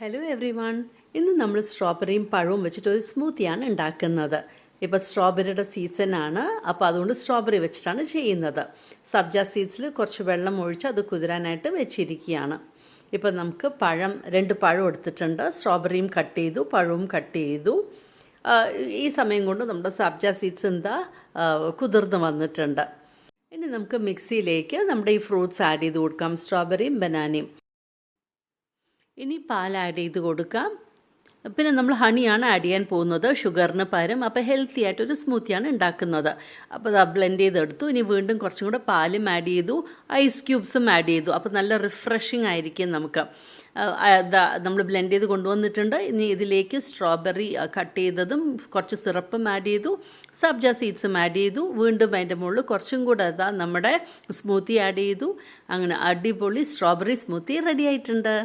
Hello every one. ഇന്ന് നമ്മൾ സ്ട്രോബെറിയും പഴവും വെച്ചിട്ടൊരു സ്മൂത്തിയാണ് ഉണ്ടാക്കുന്നത്. ഇപ്പോൾ സ്ട്രോബെറിയുടെ സീസണാണ്, അപ്പോൾ അതുകൊണ്ട് സ്ട്രോബെറി വെച്ചിട്ടാണ് ചെയ്യുന്നത്. സബ്ജ സീഡ്സിൽ കുറച്ച് വെള്ളം ഒഴിച്ച് അത് കുതിരാനായിട്ട് വെച്ചിരിക്കുകയാണ്. ഇപ്പോൾ നമുക്ക് രണ്ട് പഴം എടുത്തിട്ടുണ്ട്. സ്ട്രോബെറിയും കട്ട് ചെയ്തു, പഴവും കട്ട് ചെയ്തു. ഈ സമയം കൊണ്ട് നമ്മുടെ സബ്ജ സീഡ്സ് കുതിർന്ന് വന്നിട്ടുണ്ട്. ഇനി നമുക്ക് മിക്സിയിലേക്ക് നമ്മുടെ ഈ ഫ്രൂട്ട്സ് ആഡ് ചെയ്ത് കൊടുക്കാം, സ്ട്രോബെറിയും ബനാനയും. ഇനി പാൽ ആഡ് ചെയ്ത് കൊടുക്കാം. പിന്നെ നമ്മൾ ഹണിയാണ് ആഡ് ചെയ്യാൻ പോകുന്നത് ഷുഗറിന് പകരം. അപ്പോൾ ഹെൽത്തി ആയിട്ടൊരു സ്മൂത്തിയാണ് ഉണ്ടാക്കുന്നത്. അപ്പോൾ അത് ബ്ലെൻഡ് ചെയ്തെടുത്തു. ഇനി വീണ്ടും കുറച്ചും കൂടെ പാലും ആഡ് ചെയ്തു, ഐസ് ക്യൂബ്സും ആഡ് ചെയ്തു. അപ്പോൾ നല്ല റിഫ്രഷിങ് ആയിരിക്കും നമുക്ക്. നമ്മൾ ബ്ലെൻഡ് ചെയ്ത് കൊണ്ടുവന്നിട്ടുണ്ട്. ഇനി ഇതിലേക്ക് സ്ട്രോബെറി കട്ട് ചെയ്തതും കുറച്ച് സിറപ്പും ആഡ് ചെയ്തു, സബ്ജ സീഡ്സും ആഡ് ചെയ്തു. വീണ്ടും അതിൻ്റെ മുകളിൽ കുറച്ചും കൂടെ നമ്മുടെ സ്മൂത്തി ആഡ് ചെയ്തു. അങ്ങനെ അടിപൊളി സ്ട്രോബെറി സ്മൂത്തി റെഡി ആയിട്ടുണ്ട്.